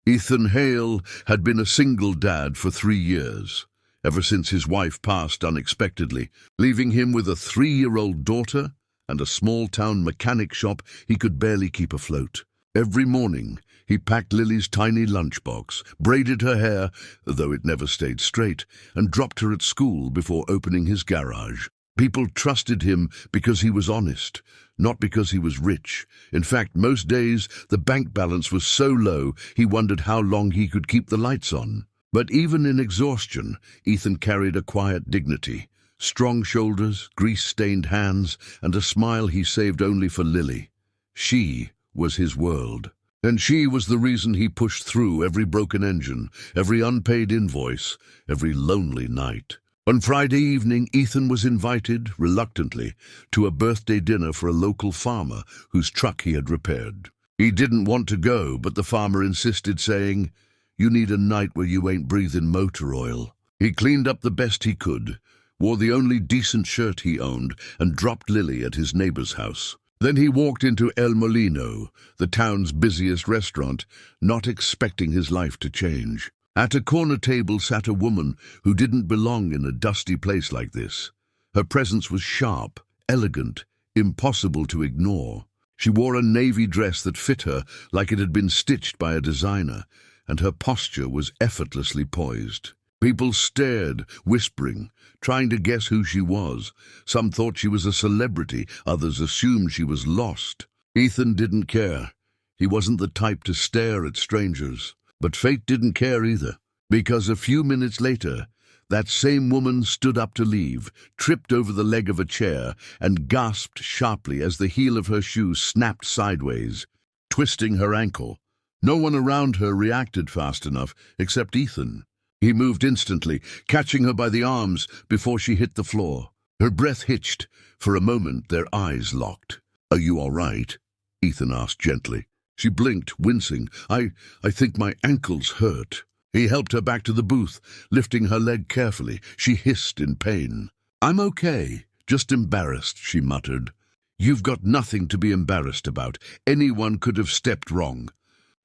Ethan Hale had been a single dad for 3 years, ever since his wife passed unexpectedly, leaving him with a 3-year-old daughter and a small-town mechanic shop he could barely keep afloat. Every morning, he packed Lily's tiny lunchbox, braided her hair, though it never stayed straight, and dropped her at school before opening his garage. People trusted him because he was honest, not because he was rich. In fact, most days, the bank balance was so low, he wondered how long he could keep the lights on. But even in exhaustion, Ethan carried a quiet dignity. Strong shoulders, grease-stained hands, and a smile he saved only for Lily. She was his world. And she was the reason he pushed through every broken engine, every unpaid invoice, every lonely night. On Friday evening, Ethan was invited, reluctantly, to a birthday dinner for a local farmer whose truck he had repaired. He didn't want to go, but the farmer insisted, saying, "You need a night where you ain't breathing motor oil." He cleaned up the best he could, wore the only decent shirt he owned, and dropped Lily at his neighbor's house. Then he walked into El Molino, the town's busiest restaurant, not expecting his life to change. At a corner table sat a woman who didn't belong in a dusty place like this. Her presence was sharp, elegant, impossible to ignore. She wore a navy dress that fit her like it had been stitched by a designer, and her posture was effortlessly poised. People stared, whispering, trying to guess who she was. Some thought she was a celebrity, others assumed she was lost. Ethan didn't care. He wasn't the type to stare at strangers. But fate didn't care either, because a few minutes later, that same woman stood up to leave, tripped over the leg of a chair, and gasped sharply as the heel of her shoe snapped sideways, twisting her ankle. No one around her reacted fast enough, except Ethan. He moved instantly, catching her by the arms before she hit the floor. Her breath hitched. For a moment, their eyes locked. "Are you all right?" Ethan asked gently. She blinked, wincing. I think my ankles hurt." He helped her back to the booth, lifting her leg carefully. She hissed in pain. "I'm okay, just embarrassed," she muttered. "You've got nothing to be embarrassed about. Anyone could have stepped wrong."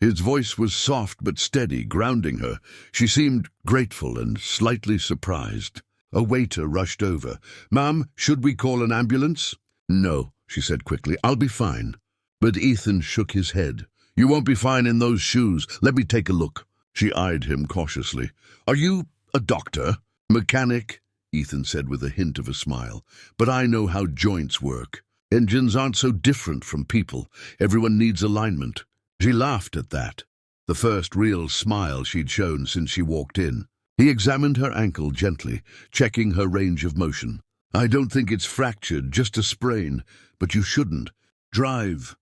His voice was soft but steady, grounding her. She seemed grateful and slightly surprised. A waiter rushed over. "Ma'am, should we call an ambulance?" "No," she said quickly. "I'll be fine." But Ethan shook his head. "You won't be fine in those shoes. Let me take a look." She eyed him cautiously. "Are you a doctor?" "Mechanic," Ethan said with a hint of a smile. "But I know how joints work. Engines aren't so different from people. Everyone needs alignment." She laughed at that, the first real smile she'd shown since she walked in. He examined her ankle gently, checking her range of motion. "I don't think it's fractured, just a sprain, but you shouldn't. Drive."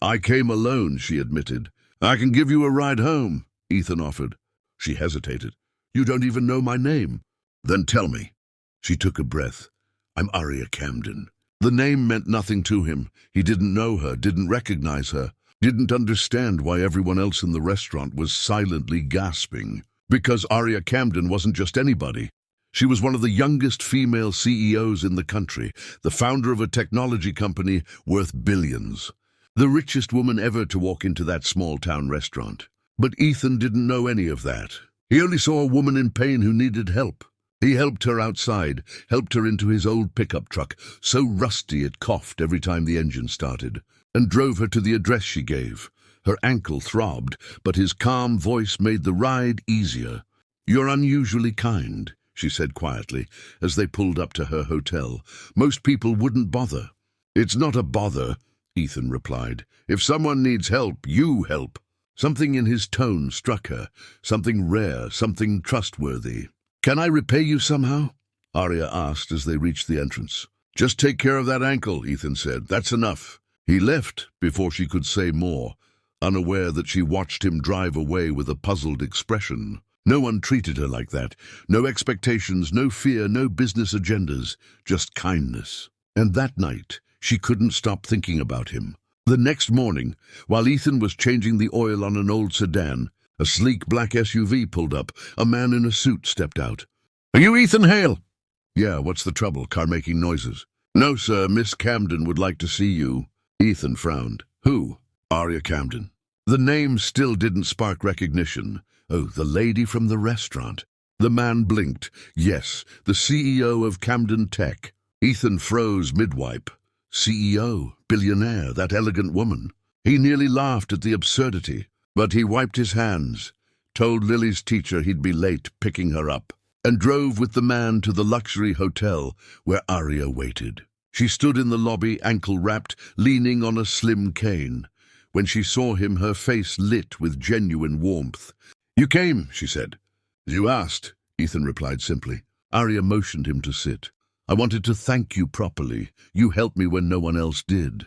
"I came alone," she admitted. "I can give you a ride home," Ethan offered. She hesitated. "You don't even know my name." "Then tell me." She took a breath. "I'm Aria Camden." The name meant nothing to him. He didn't know her, didn't recognize her, didn't understand why everyone else in the restaurant was silently gasping. Because Aria Camden wasn't just anybody. She was one of the youngest female CEOs in the country, the founder of a technology company worth billions. The richest woman ever to walk into that small-town restaurant. But Ethan didn't know any of that. He only saw a woman in pain who needed help. He helped her outside, helped her into his old pickup truck, so rusty it coughed every time the engine started, and drove her to the address she gave. Her ankle throbbed, but his calm voice made the ride easier. "You're unusually kind," she said quietly, as they pulled up to her hotel. "Most people wouldn't bother." "It's not a bother," Ethan replied. "If someone needs help, you help." Something in his tone struck her, something rare, something trustworthy. "Can I repay you somehow?" Aria asked as they reached the entrance. "Just take care of that ankle," Ethan said. "That's enough." He left before she could say more, unaware that she watched him drive away with a puzzled expression. No one treated her like that. No expectations, no fear, no business agendas, just kindness. And that night, she couldn't stop thinking about him. The next morning, while Ethan was changing the oil on an old sedan, a sleek black SUV pulled up. A man in a suit stepped out. "Are you Ethan Hale?" "Yeah, what's the trouble? Car making noises?" "No, sir, Miss Camden would like to see you." Ethan frowned. "Who?" "Aria Camden." The name still didn't spark recognition. Oh, the lady from the restaurant. The man blinked. Yes, the CEO of Camden Tech. Ethan froze mid-wipe. CEO, billionaire, that elegant woman. He nearly laughed at the absurdity, but he wiped his hands, told Lily's teacher he'd be late picking her up, and drove with the man to the luxury hotel where Arya waited. She stood in the lobby, ankle-wrapped, leaning on a slim cane. When she saw him, her face lit with genuine warmth. "You came," she said. "You asked," Ethan replied simply. Arya motioned him to sit. "I wanted to thank you properly. You helped me when no one else did."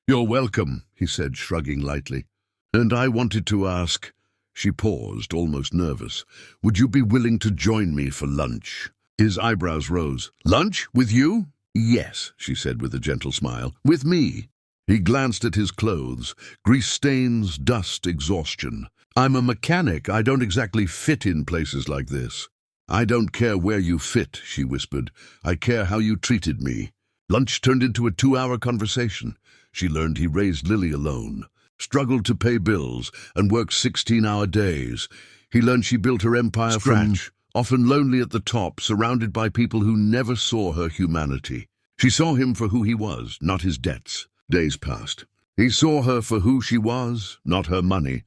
"You're welcome," he said, shrugging lightly. "And I wanted to ask—" She paused, almost nervous. "Would you be willing to join me for lunch?" His eyebrows rose. "Lunch? With you?" "Yes," she said with a gentle smile. "With me." He glanced at his clothes. Grease stains, dust, exhaustion. "I'm a mechanic. I don't exactly fit in places like this." "I don't care where you fit," she whispered. "I care how you treated me." Lunch turned into a 2-hour conversation. She learned he raised Lily alone, struggled to pay bills, and worked 16-hour days. He learned she built her empire from scratch, often lonely at the top, surrounded by people who never saw her humanity. She saw him for who he was, not his debts. Days passed. He saw her for who she was, not her money.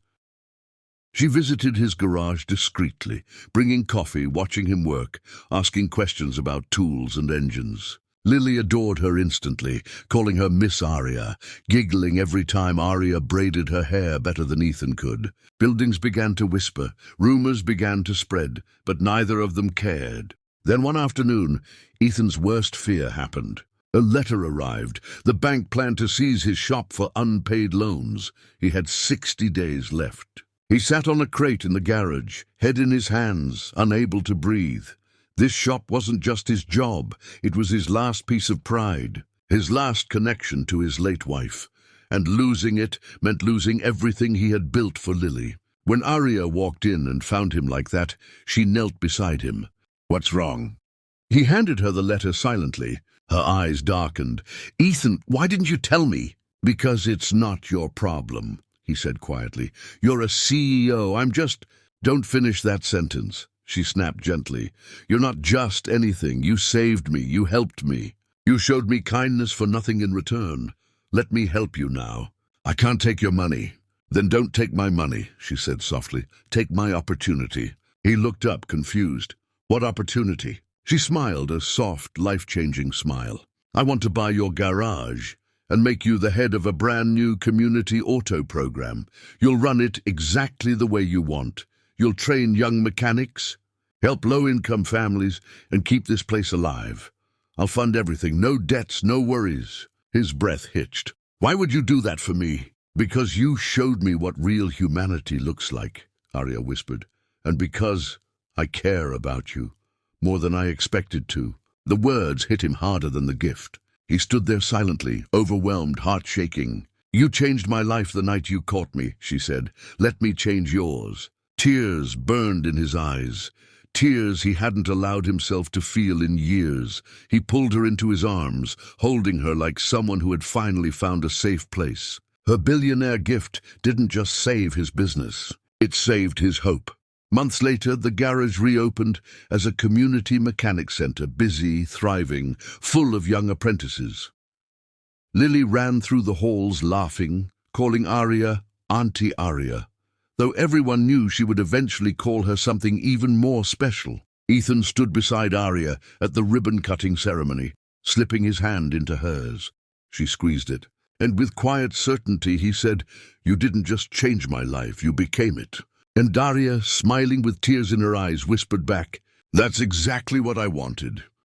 She visited his garage discreetly, bringing coffee, watching him work, asking questions about tools and engines. Lily adored her instantly, calling her Miss Arya, giggling every time Arya braided her hair better than Ethan could. Buildings began to whisper, rumors began to spread, but neither of them cared. Then one afternoon, Ethan's worst fear happened. A letter arrived. The bank planned to seize his shop for unpaid loans. He had 60 days left. He sat on a crate in the garage, head in his hands, unable to breathe. This shop wasn't just his job, it was his last piece of pride, his last connection to his late wife. And losing it meant losing everything he had built for Lily. When Arya walked in and found him like that, she knelt beside him. "What's wrong?" He handed her the letter silently. Her eyes darkened. "Ethan, why didn't you tell me?" "Because it's not your problem," he said quietly. "You're a CEO. I'm just—" "Don't finish that sentence," she snapped gently. "You're not just anything. You saved me. You helped me. You showed me kindness for nothing in return. Let me help you now." "I can't take your money." "Then don't take my money," she said softly. "Take my opportunity." He looked up, confused. "What opportunity?" She smiled, a soft, life-changing smile. "I want to buy your garage and make you the head of a brand-new community auto program. You'll run it exactly the way you want. You'll train young mechanics, help low-income families, and keep this place alive. I'll fund everything. No debts, no worries." His breath hitched. "Why would you do that for me?" "Because you showed me what real humanity looks like," Arya whispered. "And because I care about you. More than I expected to." The words hit him harder than the gift. He stood there silently, overwhelmed, heart shaking. "You changed my life the night you caught me," she said. "Let me change yours." Tears burned in his eyes. Tears he hadn't allowed himself to feel in years. He pulled her into his arms, holding her like someone who had finally found a safe place. Her billionaire gift didn't just save his business. It saved his hope. Months later, the garage reopened as a community mechanic center, busy, thriving, full of young apprentices. Lily ran through the halls laughing, calling Arya Auntie Arya, though everyone knew she would eventually call her something even more special. Ethan stood beside Arya at the ribbon-cutting ceremony, slipping his hand into hers. She squeezed it, and with quiet certainty he said, "You didn't just change my life, you became it." And Arya, smiling with tears in her eyes, whispered back, "That's exactly what I wanted.